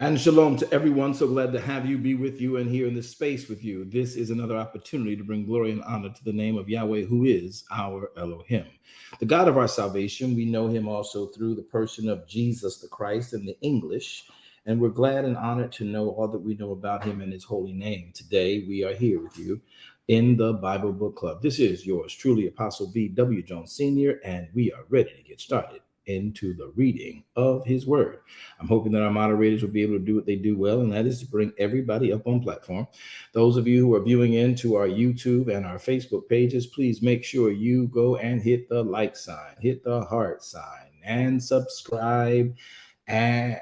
And shalom to everyone. So glad to have you, be with you, and here in this space with you. This is another opportunity to bring glory and honor to the name of Yahweh, who is our Elohim, the God of our salvation. We know him also through the person of Jesus the Christ in the English, and we're glad and honored to know all that we know about him in his holy name. Today, we are here with you in the Bible Book Club. This is yours truly, Apostle V.W. Jones Sr., and we are ready to get started into the reading of his word. I'm hoping that our moderators will be able to do what they do well, and that is to bring everybody up on platform. Those of you who are viewing into our YouTube and our Facebook pages, please make sure you go and hit the like sign, hit the heart sign, and subscribe, and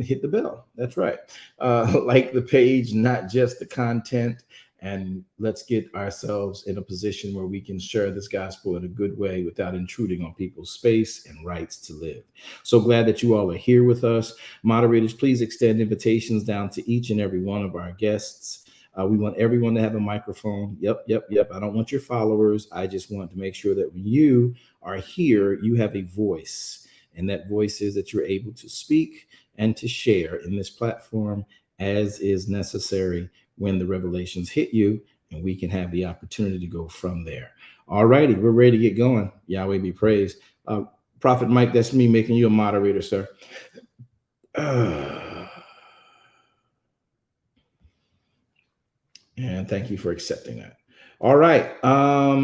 hit the bell. That's right. Like the page, not just the content. And let's get ourselves in a position where we can share this gospel in a good way without intruding on people's space and rights to live. So glad that you all are here with us. Moderators, please extend invitations down to each and every one of our guests. We want everyone to have a microphone. Yep. I don't want your followers. I just want to make sure that when you are here, you have a voice. And that voice is that you're able to speak and to share in this platform as is necessary when the revelations hit you, and we can have the opportunity to go from there. All righty, we're ready to get going. Yahweh be praised. Prophet Mike, that's me making you a moderator, sir. And thank you for accepting that. All right. Y'all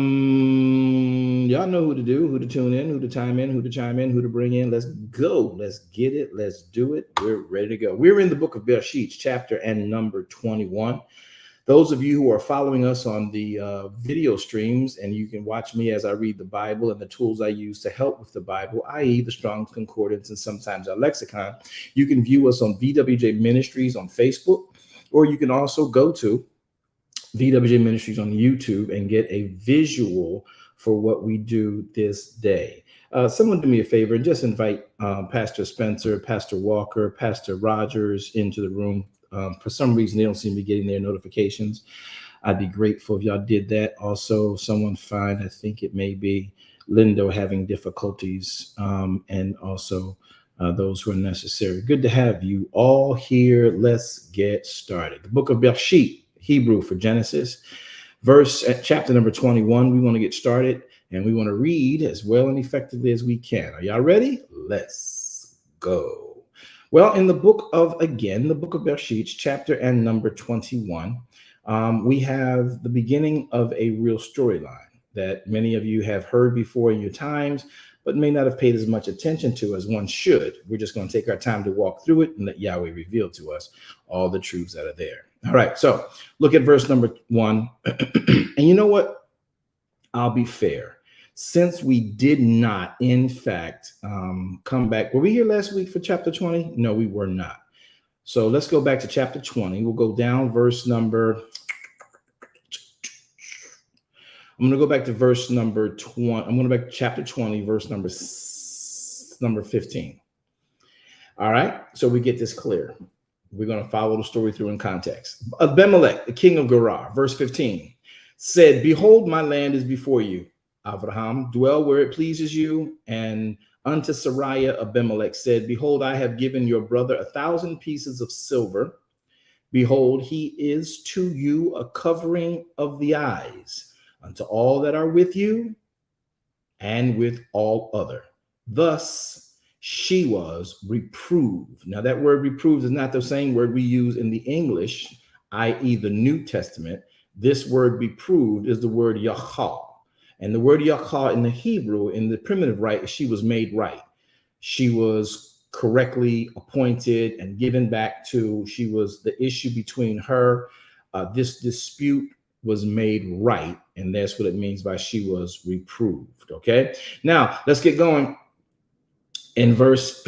know who to do, who to tune in, who to chime in, who to bring in. Let's go. Let's get it. Let's do it. We're ready to go. We're in the book of Bereishit, chapter and number 21. Those of you who are following us on the video streams, and you can watch me as I read the Bible and the tools I use to help with the Bible, i.e. the Strong's Concordance and sometimes our lexicon, you can view us on VWJ Ministries on Facebook, or you can also go to VWJ Ministries on YouTube and get a visual for what we do this day. Someone do me a favor and just invite Pastor Spencer, Pastor Walker, Pastor Rogers into the room. For some reason, they don't seem to be getting their notifications. I'd be grateful if y'all did that. Also, someone find, I think it may be Lindo having difficulties, and also those who are necessary. Good to have you all here. Let's get started. The book of Bereishit, Hebrew for Genesis, chapter number 21. We want to get started, and we want to read as well and effectively as we can. Are y'all ready? Let's go. Well, in the book of Bereishit, chapter and number 21, we have the beginning of a real storyline that many of you have heard before in your times, but may not have paid as much attention to as one should. We're just going to take our time to walk through it and let Yahweh reveal to us all the truths that are there. All right, so look at verse number 1. And you know what? I'll be fair. Since we did not, in fact, come back. Were we here last week for chapter 20? No, we were not. So let's go back to chapter 20. We'll go down verse number. I'm going to go back to verse number 20. I'm going to go back to chapter 20, verse number 15. All right. So we get this clear. We're going to follow the story through in context. Abimelech, the king of Gerar, verse 15, said, "Behold, my land is before you, Abraham. Dwell where it pleases you." And unto Sariah, Abimelech said, "Behold, I have given your brother 1,000 pieces of silver. Behold, he is to you a covering of the eyes unto all that are with you and with all other." Thus she was reproved. Now, that word reproved is not the same word we use in the English, i.e., the New Testament. This word reproved is the word yachal. And the word yachal in the Hebrew, in the primitive right, she was made right. She was correctly appointed and given back to, she was the issue between her. This dispute was made right. And that's what it means by she was reproved. Okay. Now let's get going in verse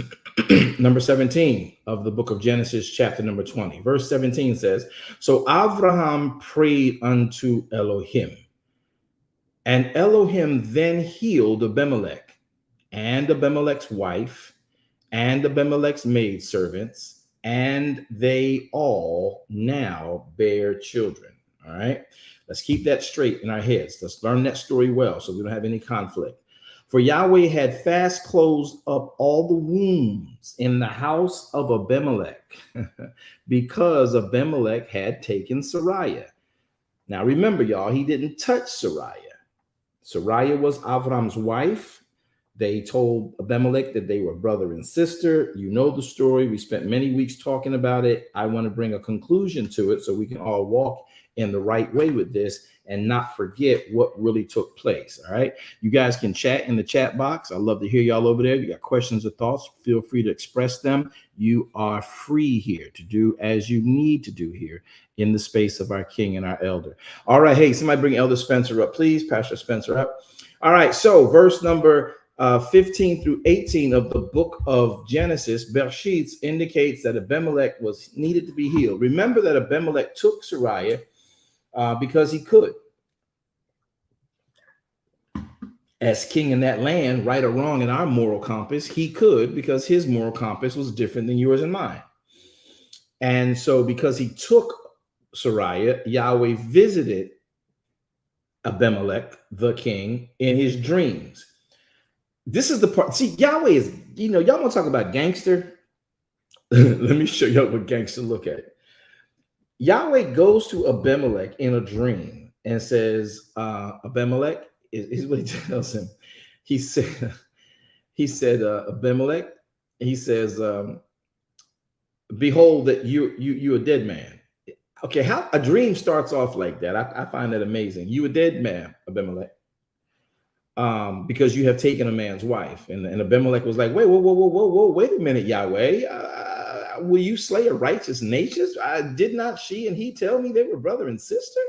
number 17 of the book of Genesis, chapter number 20. Verse 17 says, "So Abraham prayed unto Elohim, and Elohim then healed Abimelech and Abimelech's wife and Abimelech's maidservants, and they all now bear children." All right. Let's keep that straight in our heads. Let's learn that story well so we don't have any conflict. "For Yahweh had fast closed up all the wombs in the house of Abimelech because Abimelech had taken Sariah." Now remember, y'all, he didn't touch Sariah. Sariah was Avram's wife. They told Abimelech that they were brother and sister. You know the story. We spent many weeks talking about it. I want to bring a conclusion to it so we can all walk in the right way with this and not forget what really took place. All right. You guys can chat in the chat box. I love to hear y'all over there. If you got questions or thoughts, feel free to express them. You are free here to do as you need to do here in the space of our king and our elder. All right. Hey, somebody bring Elder Spencer up, please. Pastor Spencer up. All right. So verse number 15 through 18 of the book of Genesis, Bereishit, indicates that Abimelech needed to be healed. Remember that Abimelech took Sariah because he could. As king in that land, right or wrong in our moral compass, he could, because his moral compass was different than yours and mine. And so because he took Sariah, Yahweh visited Abimelech, the king, in his dreams. This is the part. See, Yahweh is, y'all want to talk about gangster? Let me show y'all what gangster look at. Yahweh goes to Abimelech in a dream and says, Abimelech, is what he tells him. He said, Abimelech, he says, "Behold, that you're a dead man." Okay, how a dream starts off like that. I find that amazing. You a dead man, Abimelech. Because you have taken a man's wife. And Abimelech was like, whoa, wait a minute, Yahweh. Will you slay a righteous nation? Did not she and he tell me they were brother and sister?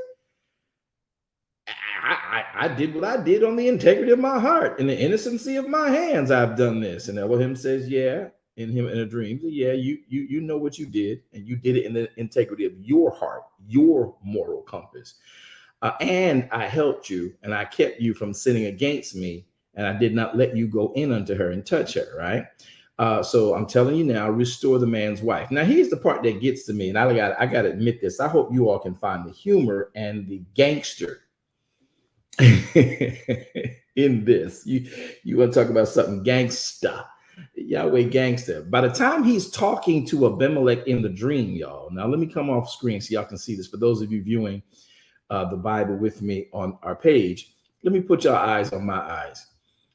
I did what I did on the integrity of my heart. In the innocency of my hands, I've done this. And Elohim says, yeah, in a dream. Yeah, you know what you did, and you did it in the integrity of your heart, your moral compass. And I helped you, and I kept you from sinning against me, and I did not let you go in unto her and touch her, right? So I'm telling you now, restore the man's wife. Now, here's the part that gets to me, and I got to admit this. I hope you all can find the humor and the gangster in this. You want to talk about something gangsta, Yahweh gangster. By the time he's talking to Abimelech in the dream, y'all. Now, let me come off screen so y'all can see this. For those of you viewing the Bible with me on our page, let me put your eyes on my eyes.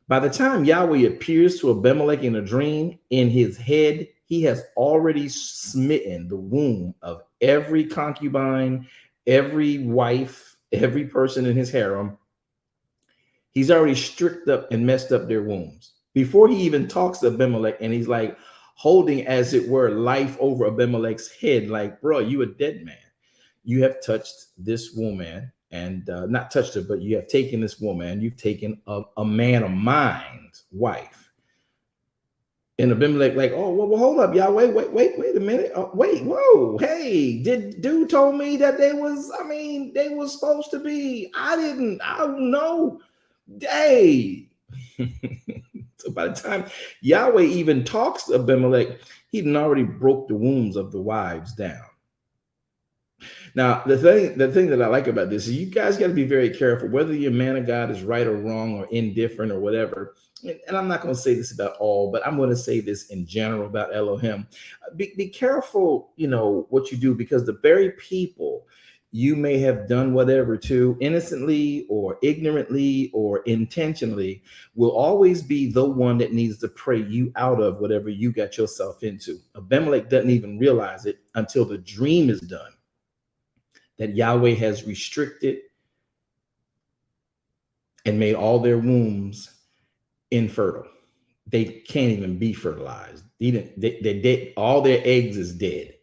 By the time Yahweh appears to Abimelech in a dream, in his head, he has already smitten the womb of every concubine, every wife, every person in his harem. He's already stripped up and messed up their wombs before he even talks to Abimelech. And he's like holding, as it were, life over Abimelech's head. Like, bro, you a dead man. You have touched this woman, and not touched her, but you have taken this woman. You've taken a man of mine's wife. And Abimelech, like, oh, well, hold up, y'all. Wait a minute. Wait, whoa, hey, did dude told me that they was supposed to be. I don't know. Hey. So by the time Yahweh even talks to Abimelech, he'd already broke the wombs of the wives down. Now, the thing that I like about this is you guys got to be very careful whether your man of God is right or wrong or indifferent or whatever. And I'm not going to say this about all, but I'm going to say this in general about Elohim. Be careful, what you do, because the very people you may have done whatever to innocently or ignorantly or intentionally will always be the one that needs to pray you out of whatever you got yourself into. Abimelech doesn't even realize it until the dream is done, that Yahweh has restricted and made all their wombs infertile. They can't even be fertilized. They're dead. All their eggs is dead.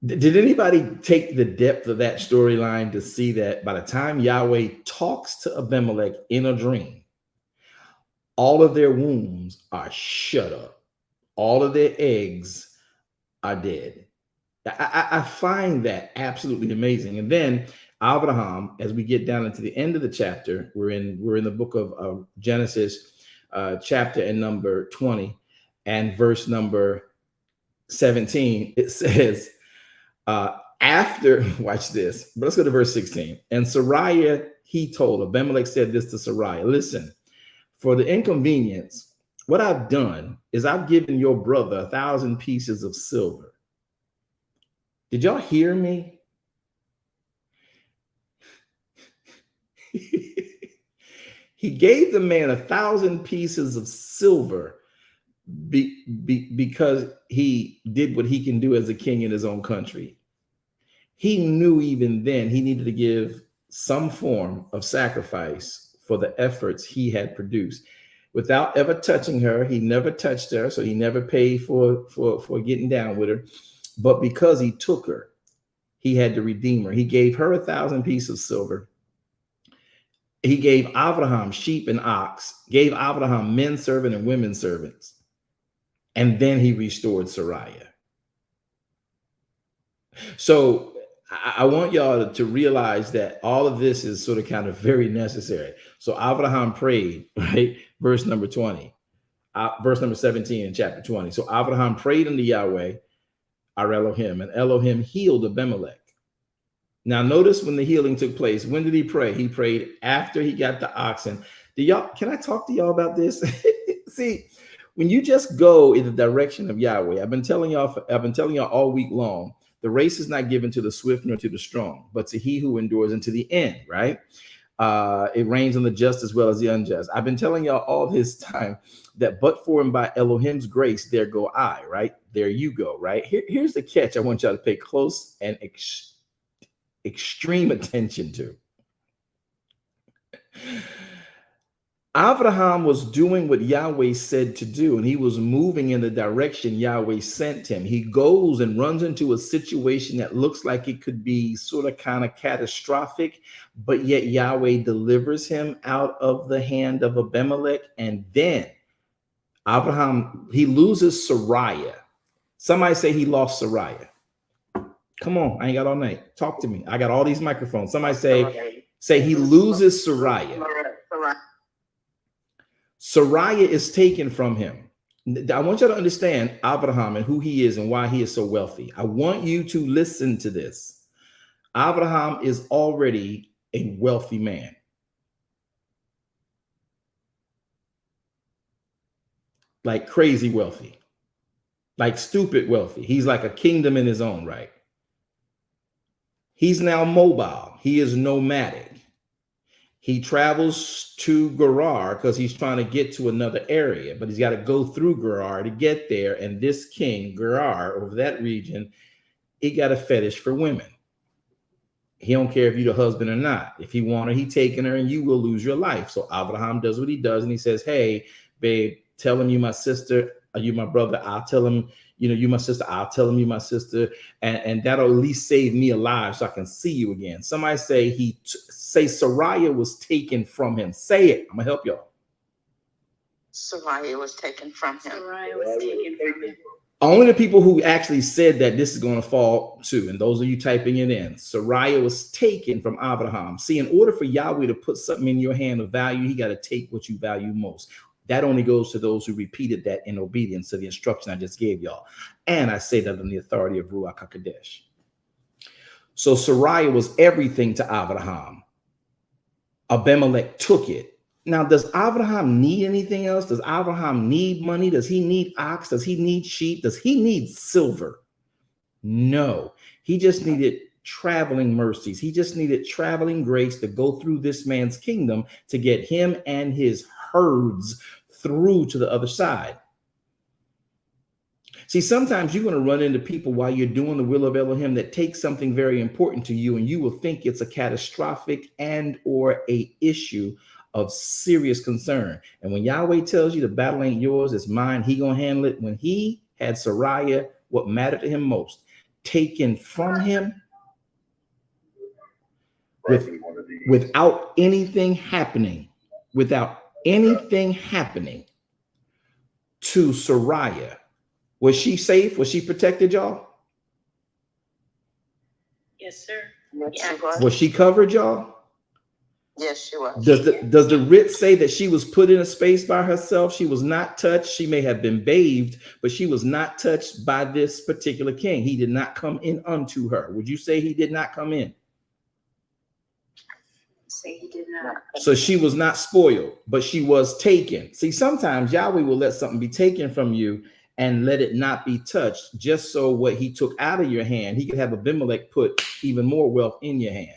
Did anybody take the depth of that storyline to see that by the time Yahweh talks to Abimelech in a dream, all of their wombs are shut up. All of their eggs are dead. I find that absolutely amazing. And then Abraham, as we get down into the end of the chapter, we're in the book of Genesis, chapter and number 20 and verse number 17. It says, after, watch this, but let's go to verse 16. And Sariah, he told, Abimelech said this to Sariah, listen, for the inconvenience, what I've done is I've given your brother 1,000 pieces of silver. Did y'all hear me? He gave the man 1,000 pieces of silver because he did what he can do as a king in his own country. He knew even then he needed to give some form of sacrifice for the efforts he had produced. Without ever touching her, he never touched her, so he never paid for getting down with her. But because he took her, he had to redeem her. He gave her 1,000 pieces of silver. He gave Abraham sheep and ox, gave Abraham men servant and women servants. And then he restored Sariah. So I want y'all to realize that all of this is sort of kind of very necessary. So Abraham prayed, right? Verse number 20, verse number 17 in chapter 20. So Abraham prayed unto Yahweh, our Elohim, and Elohim healed Abimelech. Now notice when the healing took place. When did he pray? He prayed after he got the oxen. Can I talk to y'all about this? See, when you just go in the direction of Yahweh, I've been telling y'all all week long, the race is not given to the swift nor to the strong, but to he who endures unto the end, right? It rains on the just as well as the unjust. I've been telling y'all all this time that but for and by Elohim's grace, there go I, right? There you go, right? Here's the catch I want y'all to pay close and extreme attention to. Abraham was doing what Yahweh said to do, and he was moving in the direction Yahweh sent him. He goes and runs into a situation that looks like it could be sort of kind of catastrophic, but yet Yahweh delivers him out of the hand of Abimelech. And then Abraham, he loses Sariah. Somebody say he lost Sariah. Come on, I ain't got all night. Talk to me. I got all these microphones. Somebody say he loses Sariah. Sariah is taken from him. I want you to understand Abraham and who he is and why he is so wealthy. I want you to listen to this. Abraham is already a wealthy man. Like crazy wealthy. Like stupid wealthy. He's like a kingdom in his own right. He's now mobile. He is nomadic. He travels to Gerar because he's trying to get to another area, but he's got to go through Gerar to get there. And this king, Gerar, over that region, he got a fetish for women. He don't care if you're the husband or not. If he want her, he taking her, and you will lose your life. So Abraham does what he does, and he says, "Hey, babe, tell him you my sister, or you my brother. I'll tell him, you my sister. I'll tell him you my sister, and that'll at least save me alive, so I can see you again." Somebody say say Sariah was taken from him. Say it. I'm gonna help y'all. Sariah was taken from him. Sariah was taken from him. Only the people who actually said that this is going to fall to, and those of you typing it in, Sariah was taken from Abraham. See, in order for Yahweh to put something in your hand of value, he got to take what you value most. That only goes to those who repeated that in obedience to the instruction I just gave y'all. And I say that on the authority of Ruach HaKodesh. So Sariah was everything to Abraham. Abimelech took it. Now, does Abraham need anything else? Does Abraham need money? Does he need ox? Does he need sheep? Does he need silver? No, he just needed traveling mercies. He just needed traveling grace to go through this man's kingdom to get him and his herds through to the other side. See, sometimes you're going to run into people while you're doing the will of Elohim that take something very important to you, and you will think it's a catastrophic and or a issue of serious concern. And when Yahweh tells you the battle ain't yours, it's mine, he gonna handle it. When he had Sariah, what mattered to him most, taken from him without anything happening to Sariah. Was she safe? Was she protected, y'all? Yes, sir. Yes. Was she covered, y'all? Yes, she was. Does the writ say that she was put in a space by herself? She was not touched. She may have been bathed, but she was not touched by this particular king. He did not come in unto her. Would you say he did not come in? Say he did not. So she was not spoiled, but she was taken. See, sometimes Yahweh will let something be taken from you and let it not be touched, just so what he took out of your hand, he could have Abimelech put even more wealth in your hand.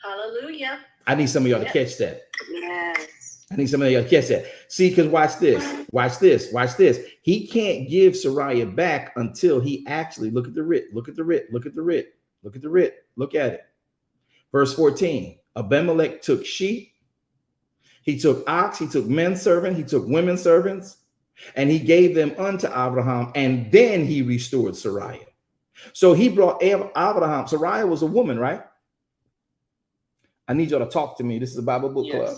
Hallelujah. I need some of y'all to catch that. Yes. I need some of y'all to catch that. See, because watch this. He can't give Sariah back until he actually, look at the writ. Look at it. Verse 14, Abimelech took sheep. He took ox. He took men servant. He took women servants. And he gave them unto Abraham. And then he restored Sariah. So he brought Abraham. Sariah was a woman, right? I need y'all to talk to me. This is a Bible book club.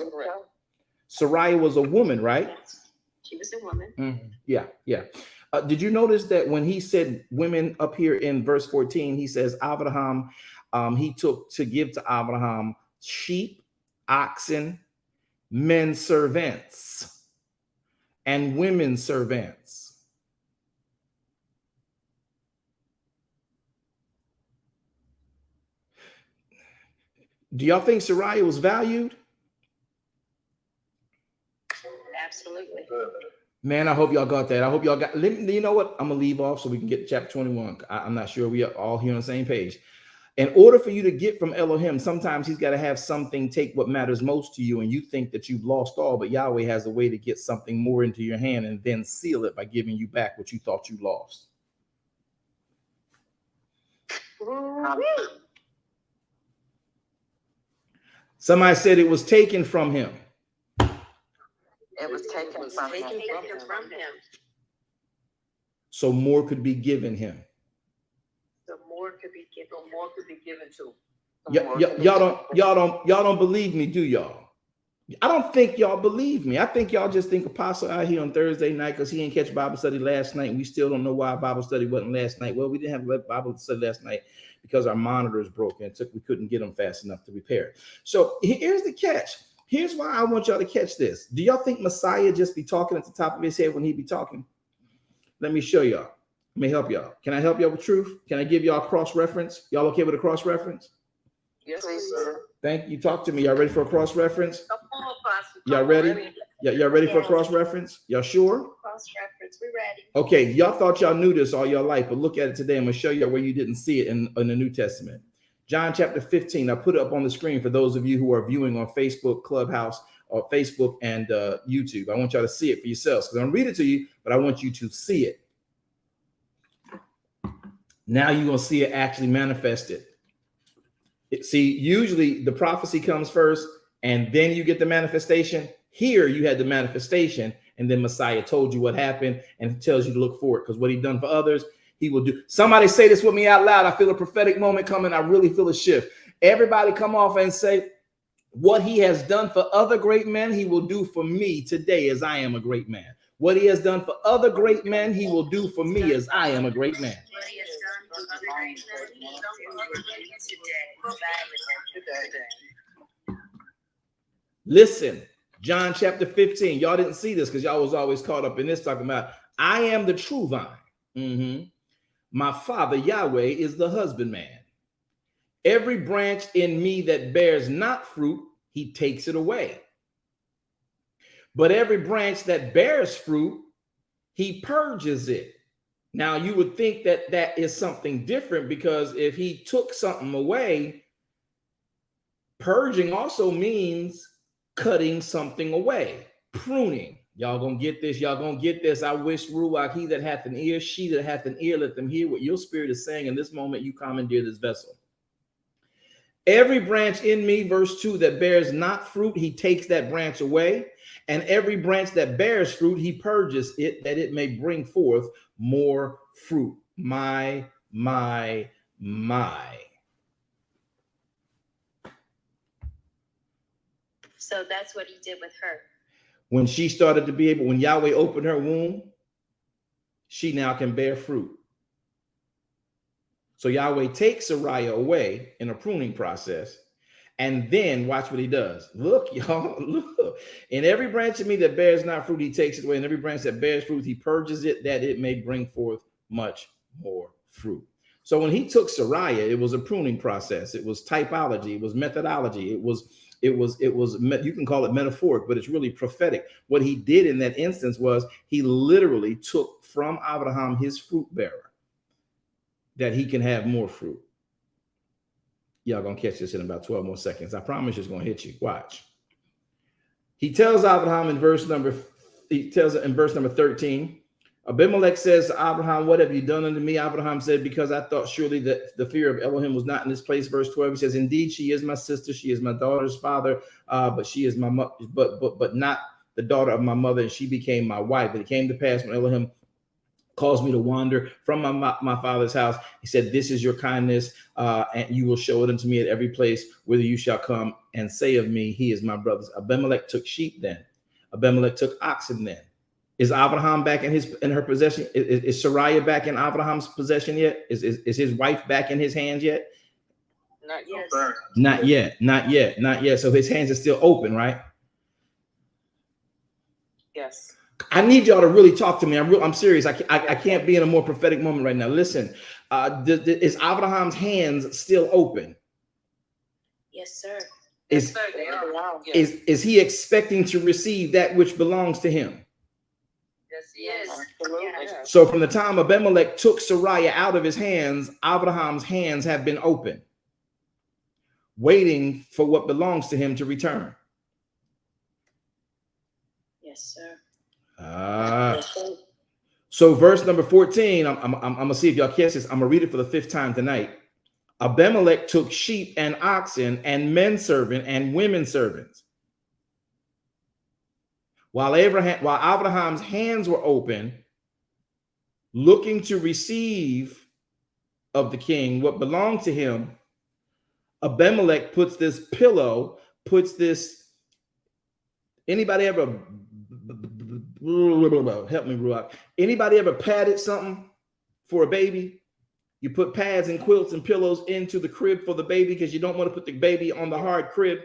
Sariah was a woman, right? Yes. She was a woman. Mm-hmm. Yeah. Did you notice that when he said women up here in verse 14, he says Abraham, he took to give to Abraham sheep, oxen, men servants, and women servants. Do y'all think Sariah was valued? Absolutely. Man, I hope y'all got that. I hope y'all got, you know what? I'm going to leave off so we can get to chapter 21. I'm not sure we are all here on the same page. In order for you to get from Elohim, sometimes he's got to have something take what matters most to you, and you think that you've lost all, but Yahweh has a way to get something more into your hand and then seal it by giving you back what you thought you lost. Somebody said it was taken from him. It was taken from him. So more could be given him. The more could be given. More could be given to. Y'all don't believe me, do y'all? I don't think y'all believe me. I think y'all just think Apostle out here on Thursday night because he didn't catch Bible study last night. And we still don't know why Bible study wasn't last night. Well, we didn't have Bible study last night because our monitors broke and we couldn't get them fast enough to repair it. So here's the catch. Here's why I want y'all to catch this. Do y'all think Messiah just be talking at the top of his head when he be talking? Let me show y'all. Let me help y'all. Can I help y'all with truth? Can I give y'all a cross reference? Y'all okay with a cross reference? Yes, sir. Thank you. Talk to me. Y'all ready for a cross reference? Come on, Apostle. Y'all ready? Y'all ready for a cross reference? Y'all sure? Cross reference. We're ready. Okay. Y'all thought y'all knew this all your life, but look at it today. I'm going to show you where you didn't see it in the New Testament. John chapter 15. I put it up on the screen for those of you who are viewing on Facebook, Clubhouse, or Facebook and YouTube. I want y'all to see it for yourselves. I'm going to read it to you, but I want you to see it. Now you're going to see it actually manifested. See, usually the prophecy comes first and then you get the manifestation. Here you had the manifestation and then Messiah told you what happened and tells you to look for it because what he done for others, he will do. Somebody say this with me out loud. I feel a prophetic moment coming. I really feel a shift. Everybody come off and say, What he has done for other great men, he will do for me today as I am a great man. What he has done for other great men, he will do for me as I am a great man. Listen, John chapter 15. Y'all didn't see this because y'all was always caught up in this, talking about I am the true vine. My Father Yahweh is the husbandman. Every branch in me that bears not fruit, he takes it away. But every branch that bears fruit, he purges it. Now, you would think that that is something different, because if he took something away, purging also means cutting something away, pruning. Y'all gonna get this. Y'all gonna get this. I wish, Ruach, he that hath an ear, she that hath an ear, let them hear what your spirit is saying in this moment. You commandeer this vessel. Every branch in me, verse 2, that bears not fruit, he takes that branch away. And every branch that bears fruit, he purges it, that it may bring forth more fruit. My. So that's what he did with her. When she started to be able, when Yahweh opened her womb, she now can bear fruit. So Yahweh takes Sariah away in a pruning process, and then watch what he does. Look, y'all, look. In every branch of me that bears not fruit, he takes it away. And every branch that bears fruit, he purges it, that it may bring forth much more fruit. So when he took Sariah, it was a pruning process. It was typology. It was methodology. It was, you can call it metaphoric, but it's really prophetic. What he did in that instance was he literally took from Abraham his fruit bearer, that he can have more fruit. Y'all gonna catch this in about 12 more seconds. I promise it's gonna hit you. Watch. He tells Abraham in verse number 13, Abimelech says to Abraham, what have you done unto me? Abraham said, because I thought surely that the fear of Elohim was not in this place. Verse 12, he says, indeed, she is my sister, she is my daughter's father, but she is my but not the daughter of my mother, and she became my wife. But it came to pass when Elohim caused me to wander from my father's house, he said, this is your kindness, and you will show it unto me at every place whither you shall come, and say of me, he is my brother's. Abimelech took sheep then. Abimelech took oxen then. Is Abraham back in her possession? Is Sariah back in Abraham's possession yet? Is his wife back in his hands yet? Not yet. Not yet. So his hands are still open, right? Yes. I need y'all to really talk to me. I'm serious. I can't be in a more prophetic moment right now. Listen, is Abraham's hands still open? Yes, sir. Yes, sir. They are. Is he expecting to receive that which belongs to him? Yes, he is. Absolutely. Yes. So from the time Abimelech took Sariah out of his hands, Abraham's hands have been open, waiting for what belongs to him to return. Yes, sir. So verse number 14, I'm gonna see if y'all catch this. I'm gonna read it for the 5th time tonight. Abimelech took sheep and oxen and men servant and women servants. While Abraham's hands were open, looking to receive of the king what belonged to him, Abimelech puts this, anybody ever, help me, Ruach. Anybody ever padded something for a baby? You put pads and quilts and pillows into the crib for the baby because you don't want to put the baby on the hard crib.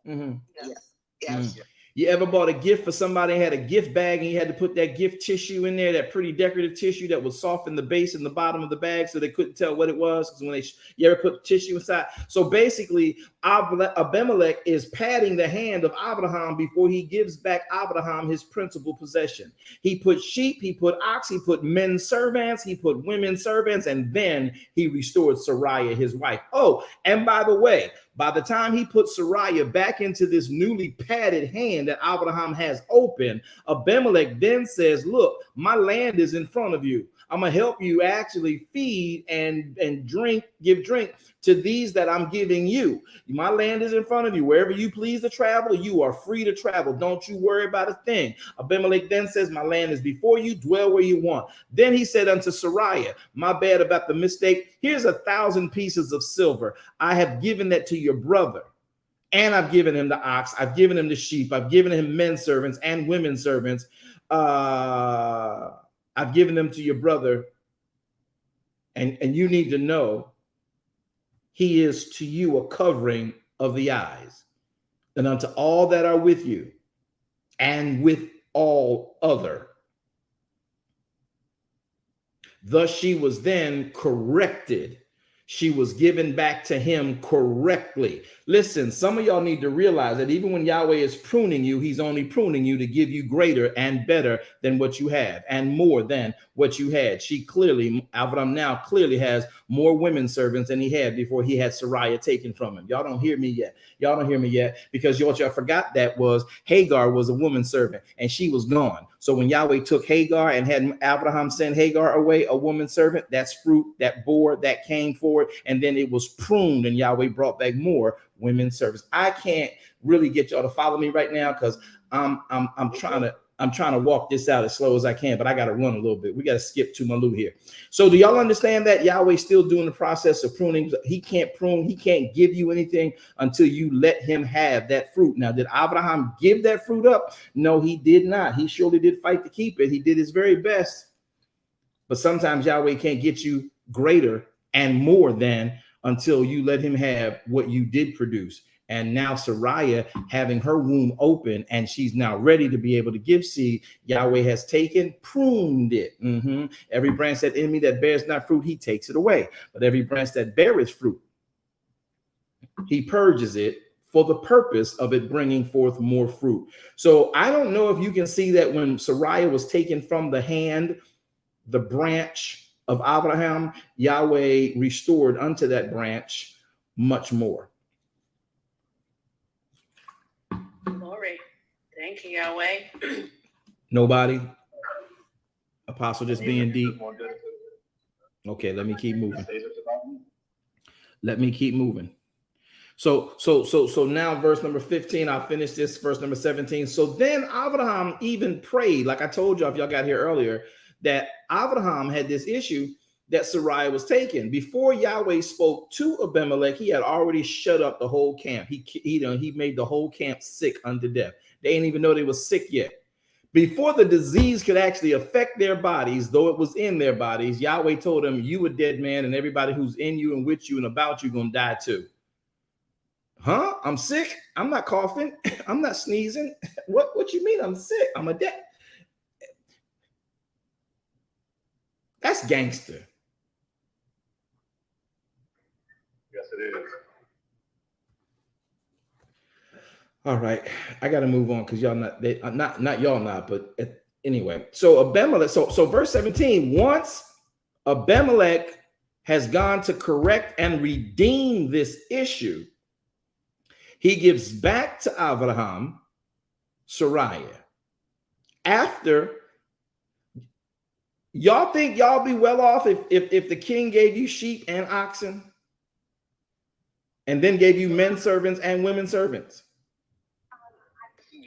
Yes. Yes. You ever bought a gift for somebody and had a gift bag and you had to put that gift tissue in there, that pretty decorative tissue that would soften the base and the bottom of the bag so they couldn't tell what it was? Because when you ever put tissue inside? So basically, Abimelech is patting the hand of Abraham before he gives back Abraham his principal possession. He put sheep, he put ox, he put men servants, he put women servants, and then he restored Sariah, his wife. Oh, and by the way, by the time he put Sariah back into this newly padded hand that Abraham has open, Abimelech then says, look, my land is in front of you. I'm going to help you actually feed and give drink to these that I'm giving you. My land is in front of you. Wherever you please to travel, you are free to travel. Don't you worry about a thing. Abimelech then says, my land is before you. Dwell where you want. Then he said unto Sariah, my bad about the mistake. Here's 1,000 pieces of silver. I have given that to your brother. And I've given him the ox, I've given him the sheep, I've given him men servants and women servants. I've given them to your brother. And you need to know he is to you a covering of the eyes, and unto all that are with you, and with all other. Thus she was then corrected. She was given back to him correctly. Listen, some of y'all need to realize that even when Yahweh is pruning you, he's only pruning you to give you greater and better than what you have and more than what you had. Abraham now clearly has more women servants than he had before he had Sarai taken from him. Y'all don't hear me yet. Y'all don't hear me yet, because what y'all forgot that was Hagar was a woman servant and she was gone. So when Yahweh took Hagar and had Abraham send Hagar away, a woman servant, that's fruit that bore, that came forward, and then it was pruned and Yahweh brought back more women servants. I can't really get y'all to follow me right now because I'm trying to walk this out as slow as I can, but I got to run a little bit. We got to skip to Malou here. So do y'all understand that Yahweh's still doing the process of pruning? He can't prune. He can't give you anything until you let him have that fruit. Now, did Abraham give that fruit up? No, he did not. He surely did fight to keep it. He did his very best. But sometimes Yahweh can't get you greater and more than until you let him have what you did produce. And now Sarai having her womb open and she's now ready to be able to give seed, Yahweh has pruned it. Every branch that enemy that bears not fruit, he takes it away. But every branch that beareth fruit, he purges it for the purpose of it bringing forth more fruit. So I don't know if you can see that when Sarai was taken from the hand, the branch of Abraham, Yahweh restored unto that branch much more. Glory. Thank you, Yahweh. Nobody? Apostle just being deep. Okay, let me keep moving. Let me keep moving. So now verse number 15, I'll finish this, verse number 17. So then Abraham even prayed, like I told you if y'all got here earlier, that Abraham had this issue that Sarai was taken. Before Yahweh spoke to Abimelech, he had already shut up the whole camp. He made the whole camp sick unto death. They didn't even know they were sick yet. Before the disease could actually affect their bodies, though it was in their bodies, Yahweh told them, you a dead man, and everybody who's in you and with you and about you gonna die too. Huh? I'm sick? I'm not coughing. I'm not sneezing. What you mean I'm sick? I'm a dead. That's gangster. Yes, it is. All right, I got to move on because y'all not y'all not, but anyway. So Abimelech. So verse 17. Once Abimelech has gone to correct and redeem this issue, he gives back to Abraham Sarai. After, y'all think y'all be well off if the king gave you sheep and oxen and then gave you men servants and women servants?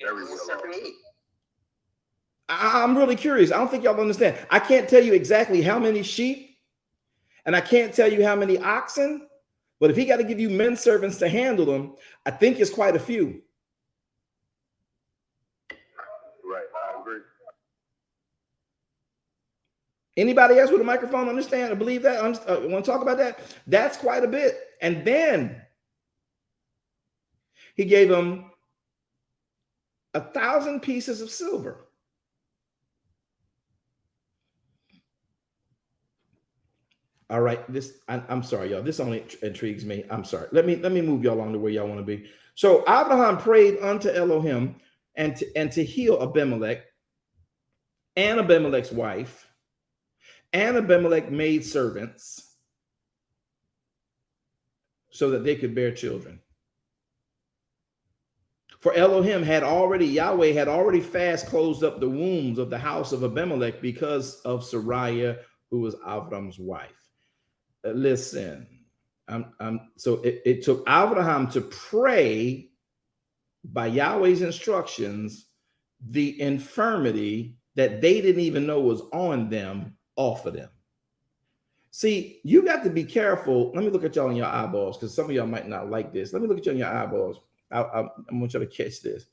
Very well. I'm really curious. I don't think y'all understand. I can't tell you exactly how many sheep and I can't tell you how many oxen, but if he got to give you men servants to handle them, I think it's quite a few. Right, I agree. Anybody else with a microphone understand or believe that? Want to talk about that? That's quite a bit. And then he gave them 1,000 pieces of silver. All right, I'm sorry, y'all. This only intrigues me. I'm sorry. Let me move y'all along the way y'all want to be. So Abraham prayed unto Elohim and to heal Abimelech and Abimelech's wife and Abimelech made servants so that they could bear children. For Elohim Yahweh had already fast closed up the wombs of the house of Abimelech because of Sarai, who was Avram's wife. Listen, so it took Abraham to pray by Yahweh's instructions the infirmity that they didn't even know was on them off of them. See, you got to be careful. Let me look at y'all in your eyeballs because some of y'all might not like this. Let me look at you in your eyeballs. I want you to catch this.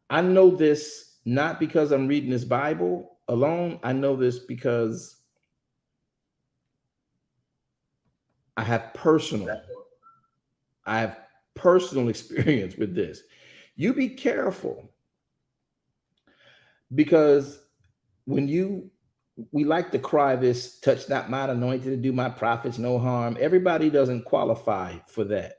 I know this not because I'm reading this Bible alone. I know this because I have personal experience with this. You be careful, because we like to cry this, touch not mine anointed to do my prophets no harm. Everybody doesn't qualify for that.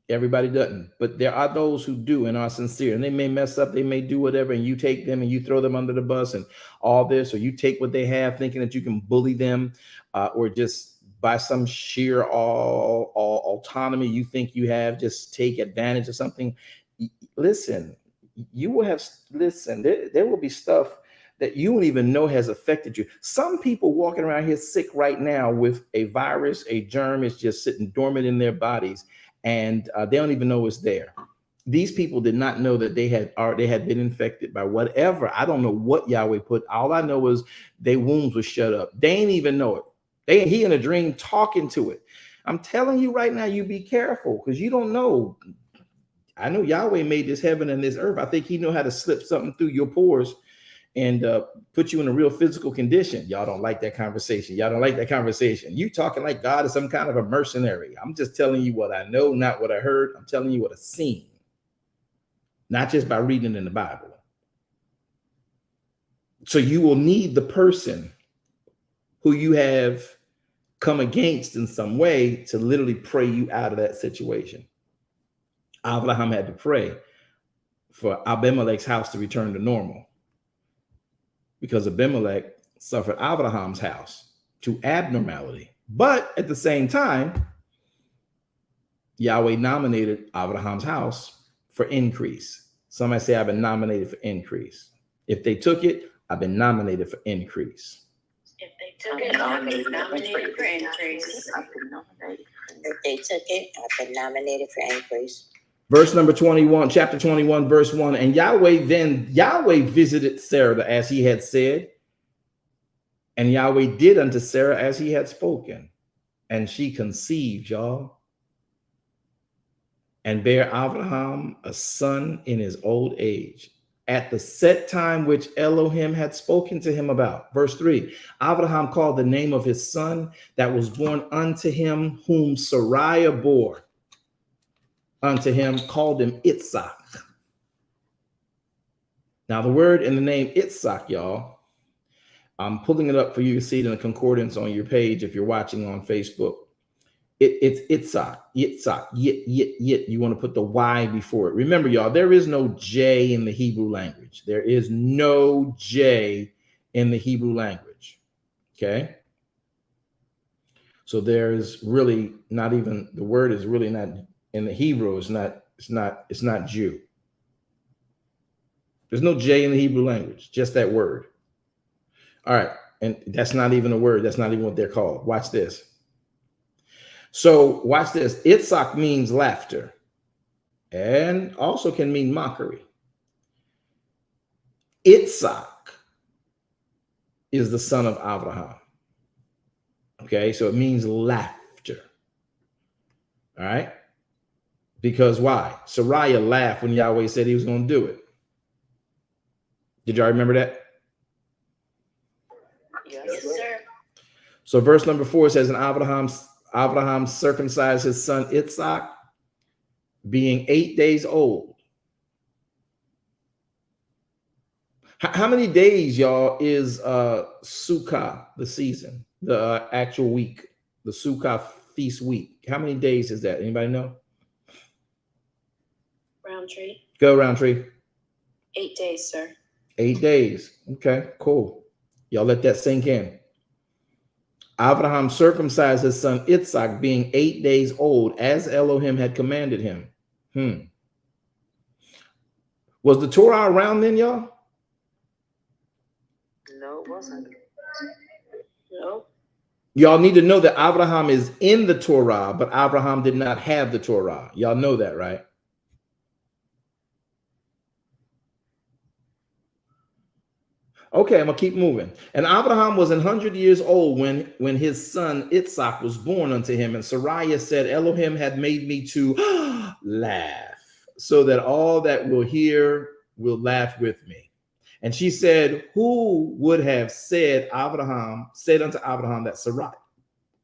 Everybody doesn't, but there are those who do and are sincere, and they may mess up, they may do whatever, and you take them and you throw them under the bus and all this, or you take what they have thinking that you can bully them, or just by some sheer all autonomy you think you have, just take advantage of something. Listen, you will have, listen, there will be stuff that you don't even know has affected you. Some people walking around here sick right now with a virus, a germ is just sitting dormant in their bodies, and they don't even know it's there. These people did not know that they had been infected by whatever. I don't know what Yahweh put. All I know is their wombs were shut up. They ain't even know it. He in a dream talking to it. I'm telling you right now, you be careful, because you don't know. I know Yahweh made this heaven and this earth. I think he know how to slip something through your pores and put you in a real physical condition. Y'all don't like that conversation. Y'all don't like that conversation. You talking like God is some kind of a mercenary. I'm just telling you what I know, not what I heard. I'm telling you what I've seen, not just by reading in the Bible. So you will need the person who you have come against in some way to literally pray you out of that situation. Abraham had to pray for Abimelech's house to return to normal, because Abimelech suffered Abraham's house to abnormality. But at the same time, Yahweh nominated Abraham's house for increase. Somebody say, I've been nominated for increase. If they took it, I've been nominated for increase. If they took it, I've been nominated for increase. If they took it, I've been nominated for increase. Verse number 21, chapter 21, verse 1. And Yahweh visited Sarah as he had said, and Yahweh did unto Sarah as he had spoken. And she conceived, y'all, and bare Abraham a son in his old age, at the set time which Elohim had spoken to him about. Verse 3, Abraham called the name of his son that was born unto him, whom Sarai bore unto him, called him Itzhak. Now the word in the name Itzhak, y'all, I'm pulling it up for you to see it in a concordance on your page if you're watching on Facebook. It's Itzhak, yit. You want to put the Y before it. Remember, y'all, there is no J in the Hebrew language. There is no J in the Hebrew language. Okay. So there's really not even, the word is really not in the Hebrew. It's not Jew. There's no J in the Hebrew language, just that word. All right. And that's not even a word. That's not even what they're called. Watch this. So watch this. Itzhak means laughter and also can mean mockery. Itzhak is the son of Abraham. Okay, so it means laughter. All right. Because why? Sarai laughed when Yahweh said he was going to do it. Did y'all remember that? Yes, sir. So verse number 4 says, and Abraham circumcised his son Itzhak, being 8 days old. How many days, y'all, is Sukkah, the season, the actual week, the Sukkah feast week? How many days is that? Anybody know? Roundtree. Go, Roundtree. 8 days, sir. 8 days. Okay, cool. Y'all let that sink in. Abraham circumcised his son Itzhak, being 8 days old, as Elohim had commanded him. Was the Torah around then, y'all? No, it wasn't. No. Y'all need to know that Abraham is in the Torah, but Abraham did not have the Torah. Y'all know that, right? Okay, I'm gonna keep moving. And Abraham was 100 years old when his son Itzhak was born unto him. And Sarai said, Elohim had made me to laugh, so that all that will hear will laugh with me. And she said, who would have said unto Abraham that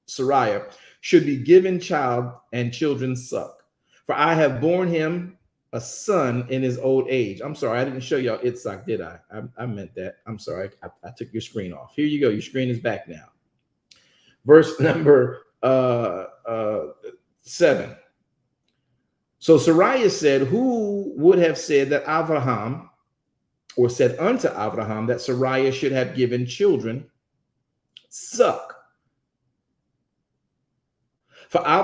Sarai should be given child and children suck? For I have borne him a son in his old age. I'm sorry, I didn't show y'all Itzhak, did I? I meant that. I'm sorry, I took your screen off. Here you go. Your screen is back now. Verse number 7. So Sarai said, who would have said that Abraham, or said unto Abraham that Sarai should have given children suck? For I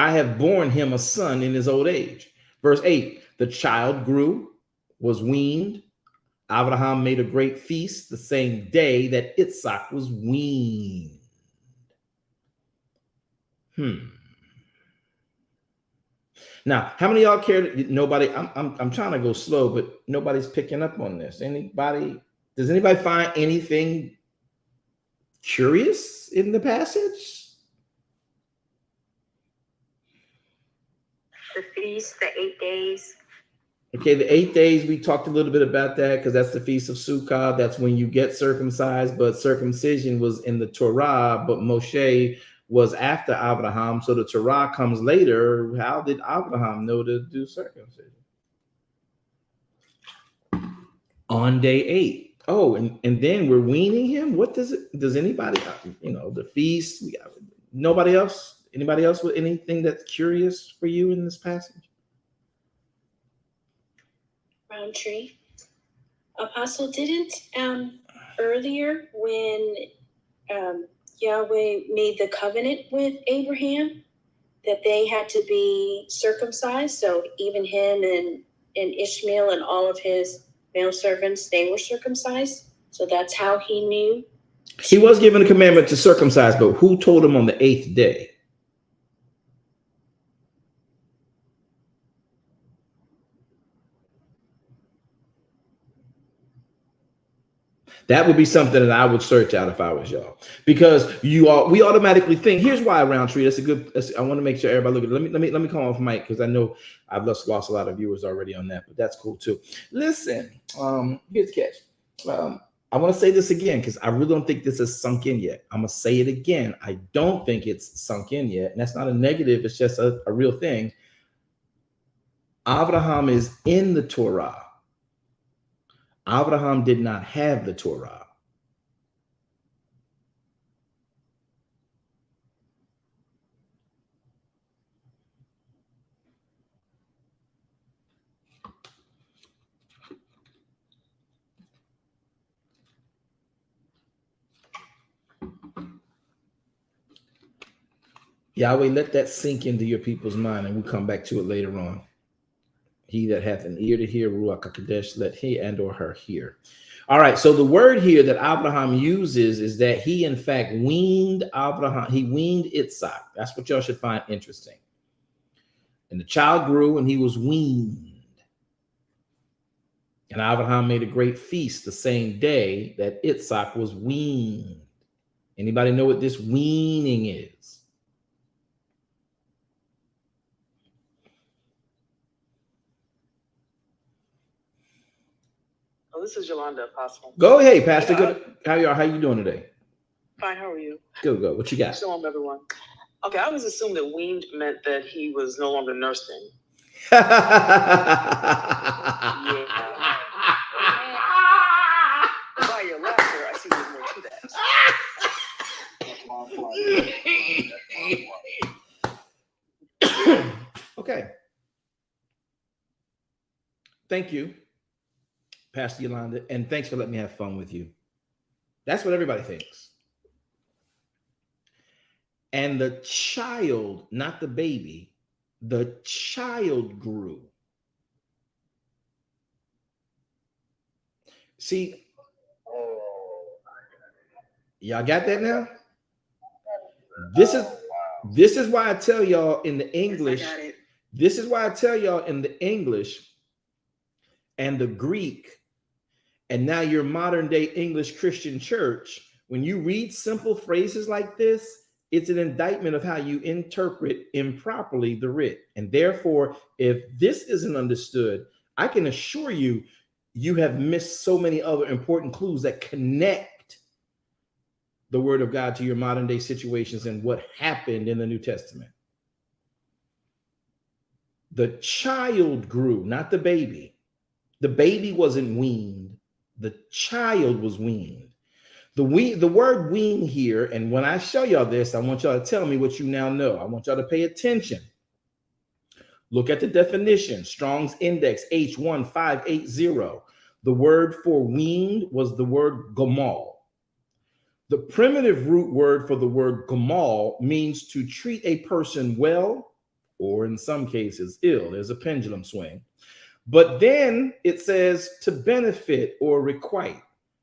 have borne him a son in his old age. Verse 8, the child grew, was weaned. Abraham made a great feast the same day that Itzhak was weaned. Now, how many of y'all care? Nobody. I'm trying to go slow, but nobody's picking up on this. Anybody? Does anybody find anything curious in the passage? The feast, the 8 days. Okay, the 8 days, we talked a little bit about that because that's the Feast of Sukkot. That's when you get circumcised, but circumcision was in the Torah, but Moshe was after Abraham. So the Torah comes later. How did Abraham know to do circumcision? On day 8. Oh, and then we're weaning him. What does anybody, the feast? Nobody else? Anybody else with anything that's curious for you in this passage? Roundtree. Apostle, didn't earlier when Yahweh made the covenant with Abraham that they had to be circumcised? So even him and Ishmael and all of his male servants, they were circumcised. So that's how he knew. He was given a commandment to circumcise, but who told him on the 8th day? That would be something that I would search out if I was y'all, because we automatically think. Here's why, Roundtree. I want to make sure everybody look at it. Let me come off mic because I know I've lost a lot of viewers already on that, but that's cool too. Listen, here's the catch. I want to say this again because I really don't think this is sunk in yet. I'm gonna say it again. I don't think it's sunk in yet, and that's not a negative. It's just a real thing. Abraham is in the Torah. Abraham did not have the Torah. Yahweh, let that sink into your people's mind, and we'll come back to it later on. He that hath an ear to hear, Ruach HaKodesh, let he and or her hear. All right, so the word here that Abraham uses is that he, in fact, weaned Abraham. He weaned Itzhak. That's what y'all should find interesting. And the child grew, and he was weaned. And Abraham made a great feast the same day that Itzhak was weaned. Anybody know what this weaning is? Oh, this is Yolanda, Apostle. Go ahead, Pastor. Yeah, Good. How you doing today? Fine, how are you? Good. What you got? Shalom, everyone. Okay, I always assumed that weaned meant that he was no longer nursing. Yeah. By your laughter, I see there's more to that. Okay. Thank you, Pastor Yolanda, and thanks for letting me have fun with you. That's what everybody thinks. And the child, not the baby, the child grew. See, y'all got that now? This is why I tell y'all in the English. Yes, I got it. This is why I tell y'all in the English, and the Greek, and now your modern day English Christian church, when you read simple phrases like this, it's an indictment of how you interpret improperly the writ. And therefore, if this isn't understood, I can assure you, you have missed so many other important clues that connect the word of God to your modern day situations and what happened in the New Testament. The child grew, not the baby. The baby wasn't weaned. The child was weaned. The word wean here, and when I show y'all this, I want y'all to tell me what you now know. I want y'all to pay attention. Look at the definition, Strong's Index H1580. The word for weaned was the word gamal. The primitive root word for the word gamal means to treat a person well, or in some cases ill. There's a pendulum swing. But then it says to benefit or requite.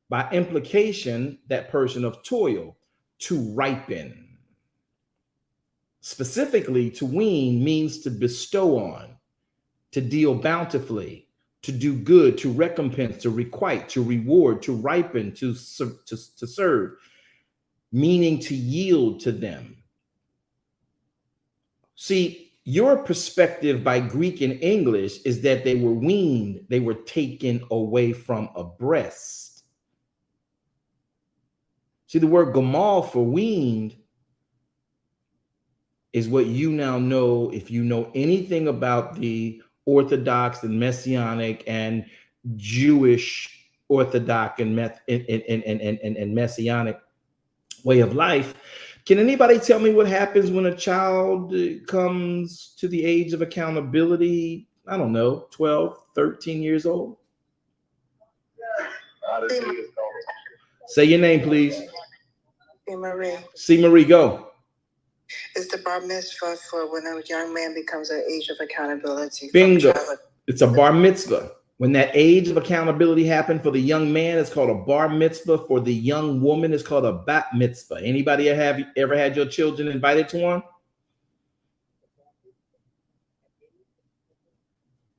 By implication, that person of toil, to ripen. Specifically, to wean means to bestow on, to deal bountifully, to do good, to recompense, to requite, to reward, to ripen, to serve, meaning to yield to them. See, your perspective by Greek and English is that they were weaned, they were taken away from a breast. See, the word gamal for weaned is what you now know if you know anything about the Orthodox and Messianic and Jewish Orthodox and Messianic way of life. Can anybody tell me what happens when a child comes to the age of accountability? I don't know, 12, 13 years old? Say your name, please. Marie. C. Marie, go. It's the bar mitzvah for when a young man becomes an age of accountability. Bingo. It's a bar mitzvah. When that age of accountability happened for the young man, it's called a bar mitzvah. For the young woman, it's called a bat mitzvah. Anybody ever had your children invited to one?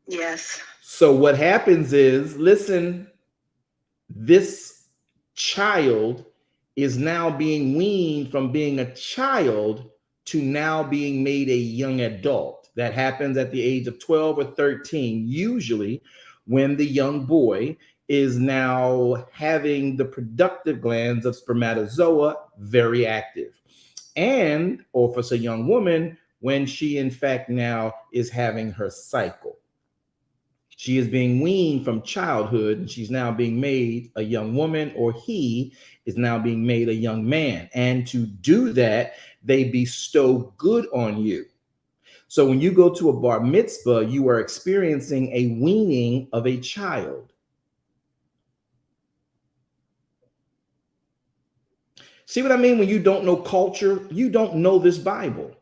Yes. So what happens is, listen, this child is now being weaned from being a child to now being made a young adult. That happens at the age of 12 or 13, usually when the young boy is now having the productive glands of spermatozoa very active. And, or for a young woman, when she in fact now is having her cycle. She is being weaned from childhood and she's now being made a young woman, or he is now being made a young man. And to do that, they bestow good on you. So when you go to a bar mitzvah, you are experiencing a weaning of a child. See what I mean? When you don't know culture, you don't know this Bible.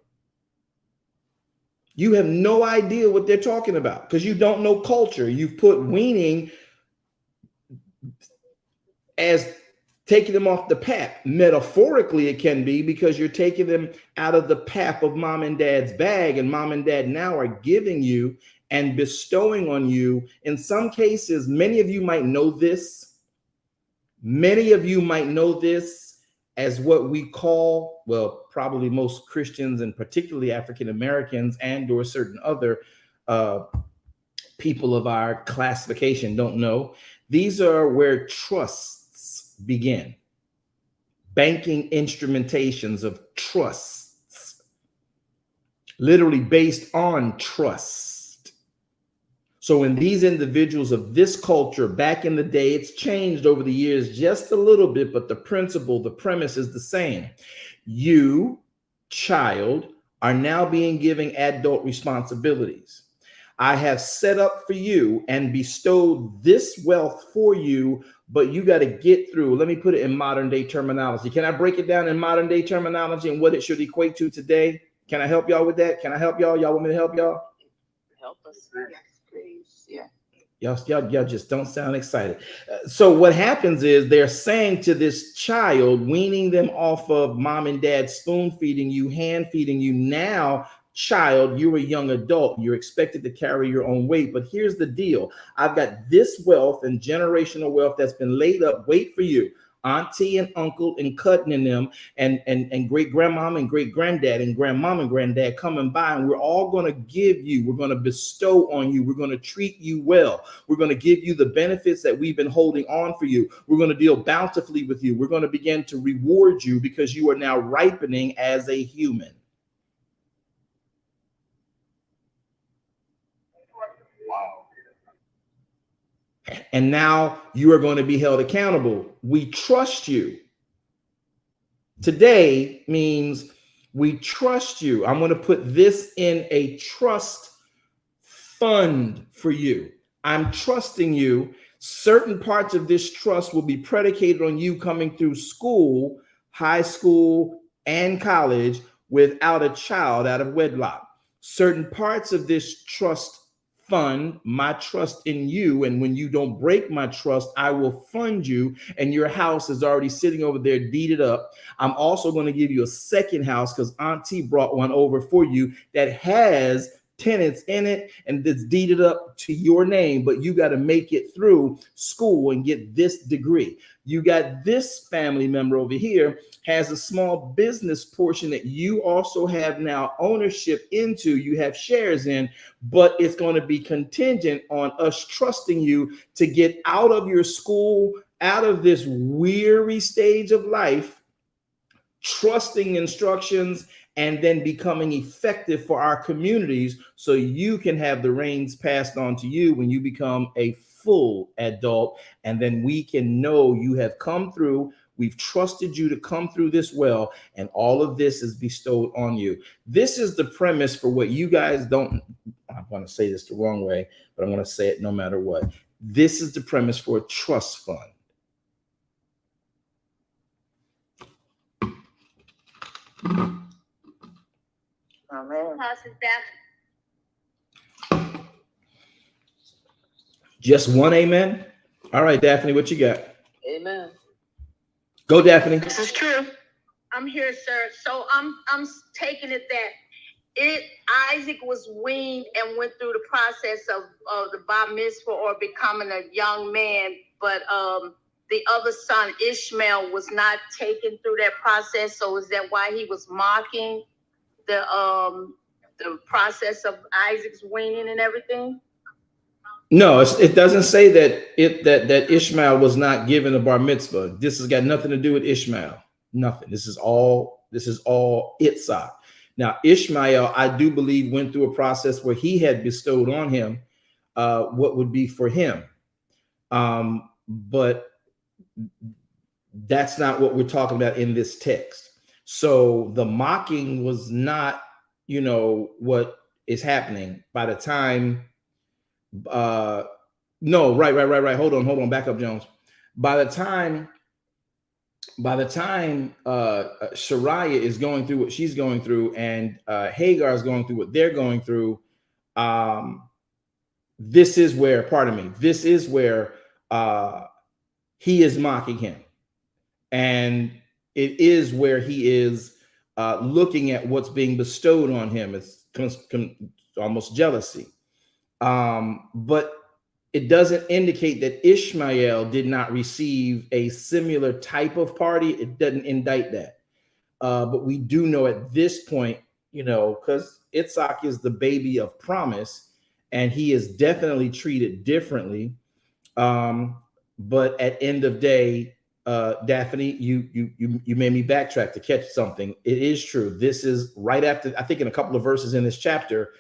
You have no idea what they're talking about because you don't know culture. You've put weaning as taking them off the pap. Metaphorically, it can be because you're taking them out of the pap of mom and dad's bag, and mom and dad now are giving you and bestowing on you. In some cases, many of you might know this. Many of you might know this as what we call, well, probably most Christians and particularly African Americans and or certain other people of our classification don't know. These are where trusts begin. Banking instrumentations of trusts, literally based on trust. So when these individuals of this culture back in the day, it's changed over the years just a little bit, but the principle, the premise is the same. You, child, are now being given adult responsibilities. I have set up for you and bestowed this wealth for you, but you got to get through. Let me put it in modern day terminology. Can I break it down in modern day terminology and what it should equate to today? Can I help y'all with that? Can I help y'all? Y'all want me to help y'all? Help us. Yes, please. Yeah. Y'all just don't sound excited. So what happens is they're saying to this child, weaning them off of mom and dad spoon feeding you, hand feeding you, now child, you're a young adult. You're expected to carry your own weight. But here's the deal. I've got this wealth and generational wealth that's been laid up. Wait for you. Auntie and uncle and cousin and them and great grandmom and great granddad and grandmom and granddad coming by, and we're all going to give you, we're going to bestow on you, we're going to treat you well, we're going to give you the benefits that we've been holding on for you, we're going to deal bountifully with you, we're going to begin to reward you because you are now ripening as a human. Wow. And now you are going to be held accountable. We trust you. Today means we trust you. I'm going to put this in a trust fund for you. I'm trusting you. Certain parts of this trust will be predicated on you coming through school, high school, and college without a child out of wedlock. Certain parts of this trust fund, my trust in you, and when you don't break my trust, I will fund you, and your house is already sitting over there deeded up. I'm also going to give you a second house because Auntie brought one over for you that has tenants in it and it's deeded up to your name, but you got to make it through school and get this degree. You got this family member over here has a small business portion that you also have now ownership into, you have shares in, but it's going to be contingent on us trusting you to get out of your school, out of this weary stage of life, trusting instructions, and then becoming effective for our communities so you can have the reins passed on to you when you become a full adult. And then we can know you have come through. We've trusted you to come through this well, and all of this is bestowed on you. This is the premise for what you guys don't, I want to say this the wrong way, but I'm going to say it no matter what. This is the premise for a trust fund. Amen. Just one amen? All right, Daphne, what you got? Amen. Go, Daphne. This is true. I'm here, sir. So I'm taking it that Isaac was weaned and went through the process of the bar mitzvah or becoming a young man, but the other son Ishmael was not taken through that process. So is that why he was mocking the process of Isaac's weaning and everything? No, it doesn't say that Ishmael was not given a bar mitzvah. This has got nothing to do with Ishmael. Nothing. This is all Itzhak. Now, Ishmael, I do believe, went through a process where he had bestowed on him what would be for him. But that's not what we're talking about in this text. So the mocking was not, what is happening by the time. No, right. Hold on. Back up, Jones. By the time Shariah is going through what she's going through, and Hagar is going through what they're going through, this is where he is mocking him, and it is where he is looking at what's being bestowed on him. It's almost jealousy. But it doesn't indicate that Ishmael did not receive a similar type of party. It doesn't indict that. But we do know at this point, because Itzhak is the baby of promise, and he is definitely treated differently. But at end of day, Daphne, you made me backtrack to catch something. It is true. This is right after, I think in a couple of verses in this chapter,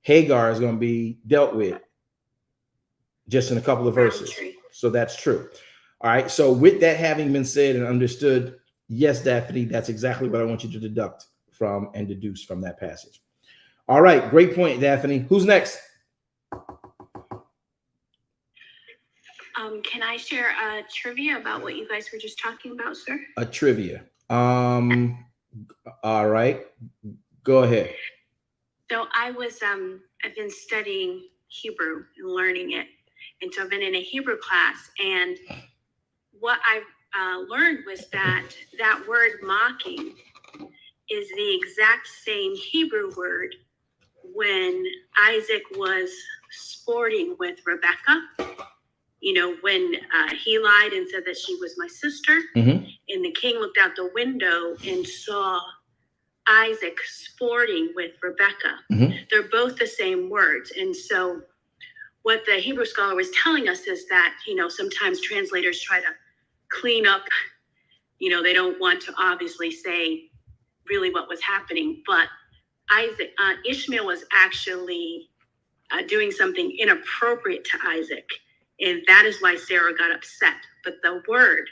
Hagar is going to be dealt with just in a couple of verses. So that's true. All right. So with that having been said and understood, yes, Daphne, that's exactly what I want you to deduct from and deduce from that passage. All right. Great point, Daphne. Who's next? Can I share a trivia about what you guys were just talking about, sir? A trivia. All right. Go ahead. So I've been studying Hebrew and learning it. And so I've been in a Hebrew class, and what I learned was that word mocking is the exact same Hebrew word when Isaac was sporting with Rebecca, you know, when he lied and said that she was my sister, Mm-hmm. and the king looked out the window and saw Isaac sporting with Rebecca. Mm-hmm. They're both the same words. And so what the Hebrew scholar was telling us is that, you know, sometimes translators try to clean up, you know, they don't want to obviously say really what was happening, but Ishmael was actually doing something inappropriate to Isaac. And that is why Sarah got upset. But the word,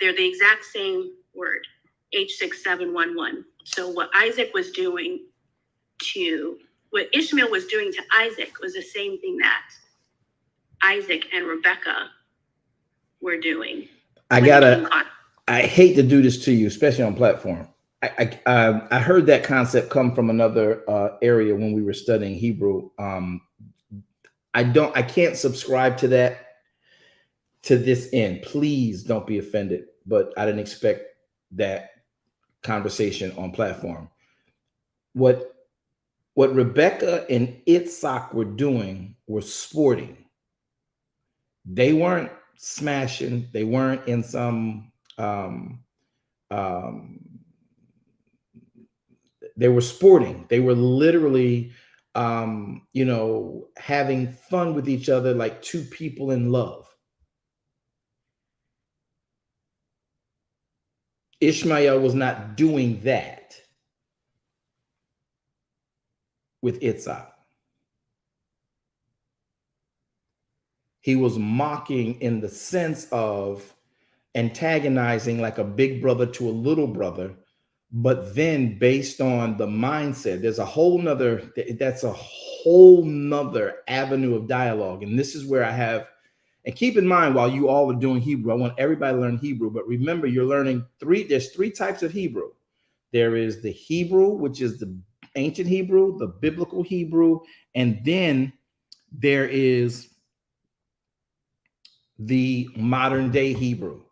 they're the exact same word, H6711. So what Ishmael was doing to Isaac was the same thing that Isaac and Rebecca were doing. I hate to do this to you, especially on platform. I heard that concept come from another area when we were studying Hebrew. I can't subscribe to that to this end. Please don't be offended, but I didn't expect that conversation on platform. What Rebecca and Itzhak were doing were sporting. They weren't smashing. They weren't in some they were sporting. They were literally you know, having fun with each other like two people in love. Ishmael was not doing that with Itzhak. He was mocking in the sense of antagonizing like a big brother to a little brother, but then based on the mindset, that's a whole nother avenue of dialogue. And this is where I have, and keep in mind, while you all are doing Hebrew, I want everybody to learn Hebrew, but remember you're learning there's three types of Hebrew. There is the Hebrew, which is the ancient Hebrew, the biblical Hebrew, and then there is the modern day Hebrew.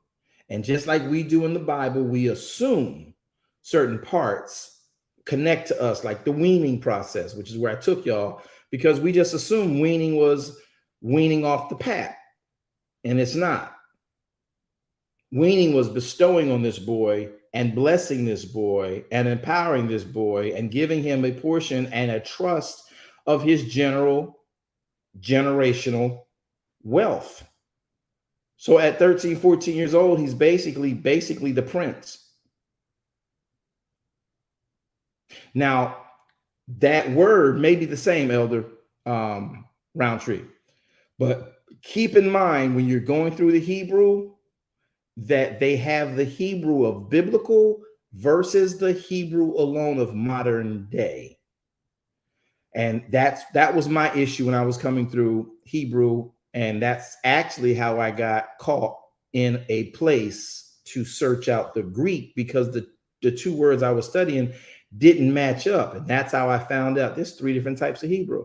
And just like we do in the Bible, we assume certain parts connect to us, like the weaning process, which is where I took y'all, because we just assumed weaning was weaning off the pat, and it's not. Weaning was bestowing on this boy and blessing this boy and empowering this boy and giving him a portion and a trust of his generational wealth. So at 13, 14 years old, he's basically the prince. Now, that word may be the same, Elder Roundtree, but keep in mind when you're going through the Hebrew that they have the Hebrew of biblical versus the Hebrew alone of modern day. And that was my issue when I was coming through Hebrew. And that's actually how I got caught in a place to search out the Greek, because the two words I was studying didn't match up. And that's how I found out there's three different types of Hebrew.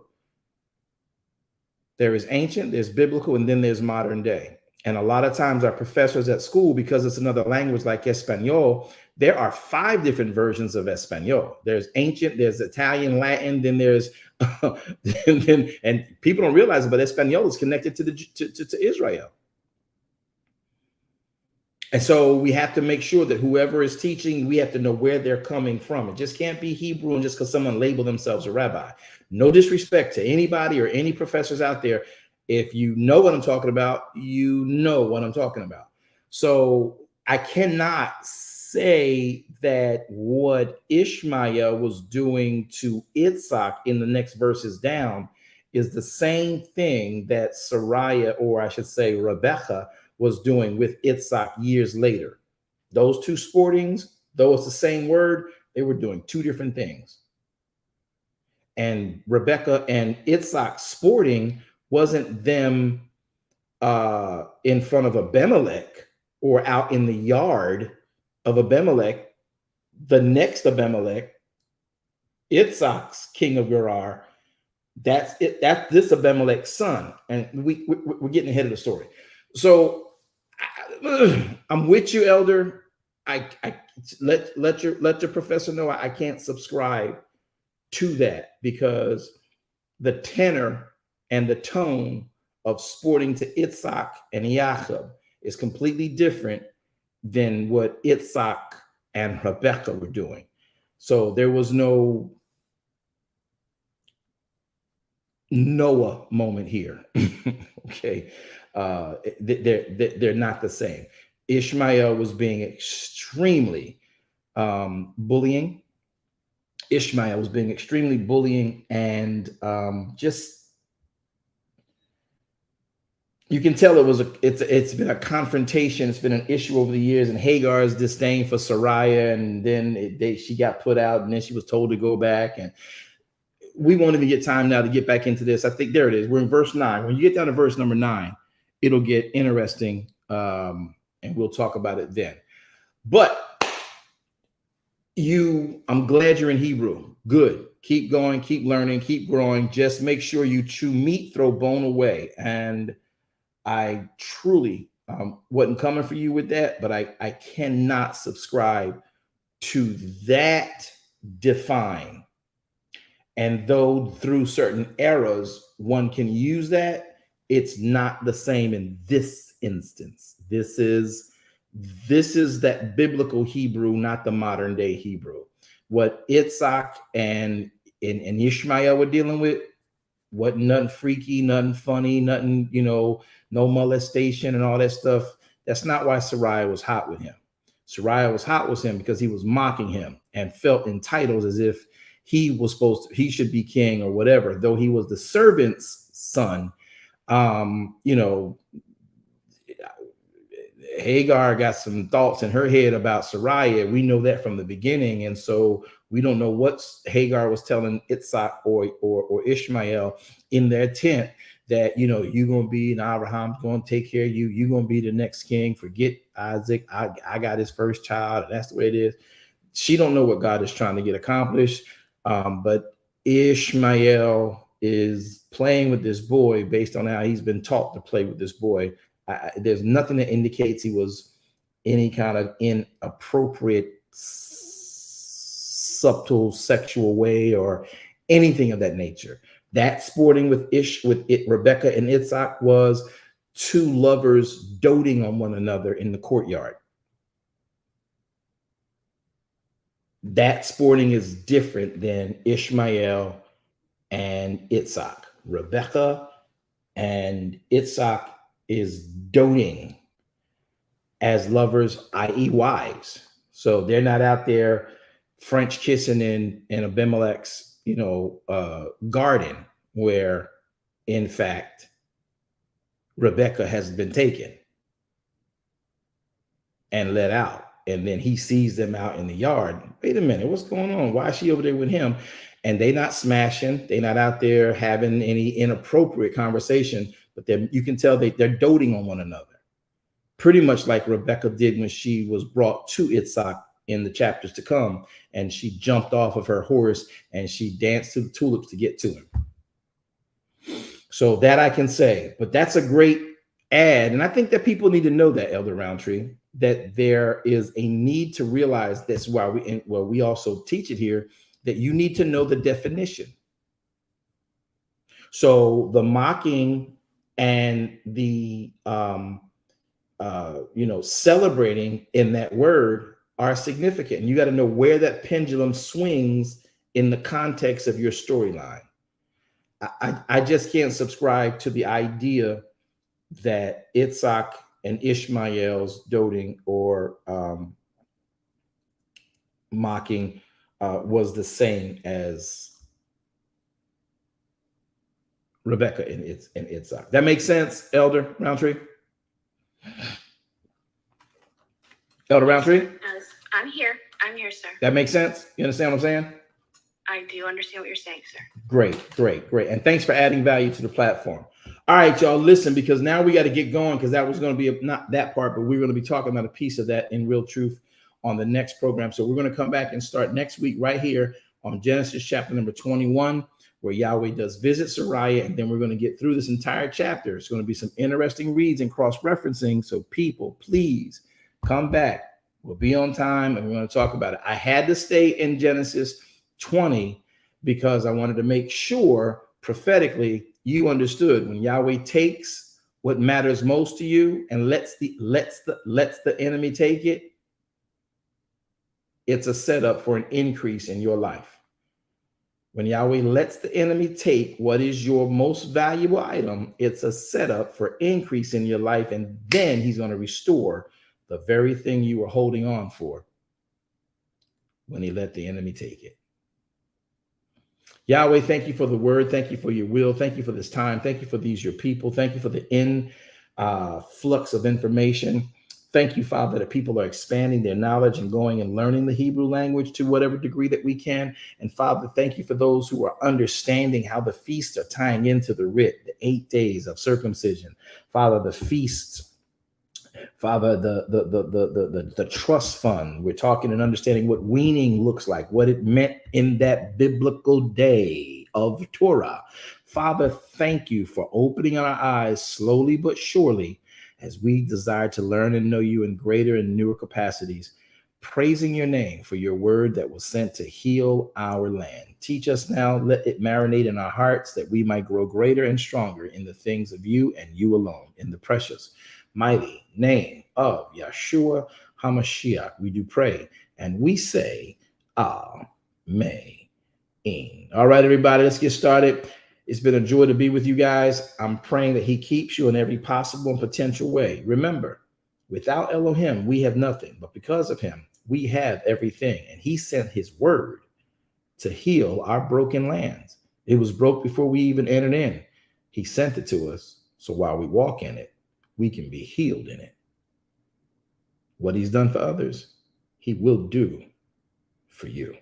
There is ancient, there's biblical, and then there's modern day. And a lot of times our professors at school, because it's another language like Espanol, there are 5 different versions of Espanol. There's ancient, there's Italian, Latin, then there's, and people don't realize it, but Espanol is connected to Israel. And so we have to make sure that whoever is teaching, we have to know where they're coming from. It just can't be Hebrew and just because someone labeled themselves a rabbi. No disrespect to anybody or any professors out there. If you know what I'm talking about, you know what I'm talking about. So I cannot say that what Ishmael was doing to Itzhak in the next verses down is the same thing that Sariah, or I should say Rebecca, was doing with Itzhak years later. Those two sportings, though it's the same word, they were doing two different things. And Rebecca and Itzhak sporting wasn't them in front of Abimelech or out in the yard of Abimelech. The next Abimelech, Itzhak's king of Gerar, that's it. That's this Abimelech's son, and we're getting ahead of the story. So I'm with you, Elder. I let your professor know I can't subscribe to that, because the tenor and the tone of sporting to Itzhak and Jacob is completely different than what Itzhak and Rebecca were doing. So there was no Noah moment here. Okay. They're not the same. Ishmael was being extremely bullying. Ishmael was being extremely bullying, and just, you can tell it's been a confrontation. It's been an issue over the years, and Hagar's disdain for Sarai, and then she got put out, and then she was told to go back, and we won't even get time now to get back into this. I think there it is. We're in verse 9. When you get down to verse number 9, it'll get interesting, and we'll talk about it then. But I'm glad you're in Hebrew. Good. Keep going, keep learning, keep growing. Just make sure you chew meat, throw bone away. And I truly wasn't coming for you with that, but I cannot subscribe to that define. And though through certain eras one can use that, it's not the same in this instance. This is that biblical Hebrew, not the modern day Hebrew. What Itzhak and Ishmael were dealing with wasn't nothing freaky, nothing funny, nothing, no molestation and all that stuff. That's not why Sarai was hot with him. Sarai was hot with him because he was mocking him and felt entitled, as if he should be king or whatever, though he was the servant's son. Hagar got some thoughts in her head about Sarai. We know that from the beginning. And so we don't know what Hagar was telling Itzhak or Ishmael in their tent, that, you're going to be, and Abraham's going to take care of you. You're going to be the next king. Forget Isaac. I got his first child. And that's the way it is. She don't know what God is trying to get accomplished. But Ishmael is playing with this boy based on how he's been taught to play with this boy. There's nothing that indicates he was any kind of inappropriate, subtle sexual way or anything of that nature. That sporting with Rebecca and Itzhak was two lovers doting on one another in the courtyard. That sporting is different than Ishmael and Itzhak. Rebecca and Itzhak is doting as lovers, i.e. wives. So they're not out there French kissing in Abimelech's, garden, where in fact Rebecca has been taken and let out. And then he sees them out in the yard. Wait a minute, what's going on? Why is she over there with him? And they not smashing. They're not out there having any inappropriate conversation, but you can tell they're doting on one another. Pretty much like Rebecca did when she was brought to Itzhak in the chapters to come. And she jumped off of her horse and she danced to the tulips to get to him. So that I can say, but that's a great add. And I think that people need to know that, Elder Roundtree, that there is a need to realize that's why we also teach it here, that you need to know the definition. So the mocking and the celebrating in that word are significant. And you got to know where that pendulum swings in the context of your storyline. I just can't subscribe to the idea that Itzhak and Ishmael's doting or mocking was the same as Rebecca and Itzhak. That makes sense, Elder Roundtree? Elder Roundtree? I'm here, sir. That makes sense? You understand what I'm saying? I do understand what you're saying, sir. Great. And thanks for adding value to the platform. All right, y'all, listen, because now we got to get going, because that was going to be not that part, but we're going to be talking about a piece of that in Real Truth on the next program. So we're going to come back and start next week right here on Genesis chapter number 21, where Yahweh does visit Sarai, and then we're going to get through this entire chapter. It's going to be some interesting reads and cross-referencing. So people, please come back. We'll be on time, and we're going to talk about it. I had to stay in Genesis 20 because I wanted to make sure prophetically you understood when Yahweh takes what matters most to you and lets the enemy take it. It's a setup for an increase in your life. When Yahweh lets the enemy take what is your most valuable item, it's a setup for increase in your life, and then he's going to restore the very thing you were holding on for when he let the enemy take it. Yahweh, thank you for the word. Thank you for your will. Thank you for this time. Thank you for these, your people. Thank you for the influx of information. Thank you, Father, that people are expanding their knowledge and going and learning the Hebrew language to whatever degree that we can. And Father, thank you for those who are understanding how the feasts are tying into the writ, the 8 days of circumcision. Father, the feasts, Father, the trust fund. We're talking and understanding what weaning looks like, what it meant in that biblical day of Torah. Father, thank you for opening our eyes slowly but surely as we desire to learn and know you in greater and newer capacities, praising your name for your word that was sent to heal our land. Teach us now, let it marinate in our hearts that we might grow greater and stronger in the things of you and you alone, in the precious, mighty name of Yeshua HaMashiach, we do pray, and we say, Amen. All right, everybody, let's get started. It's been a joy to be with you guys. I'm praying that he keeps you in every possible and potential way. Remember, without Elohim, we have nothing, but because of him, we have everything. And he sent his word to heal our broken lands. It was broke before we even entered in. He sent it to us, so while we walk in it, we can be healed in it. What he's done for others, he will do for you.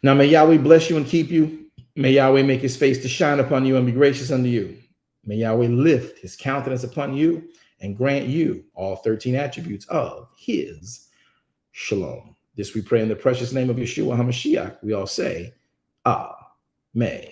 Now, may Yahweh bless you and keep you. May Yahweh make his face to shine upon you and be gracious unto you. May Yahweh lift his countenance upon you and grant you all 13 attributes of his shalom. This we pray in the precious name of Yeshua HaMashiach. We all say, Amen.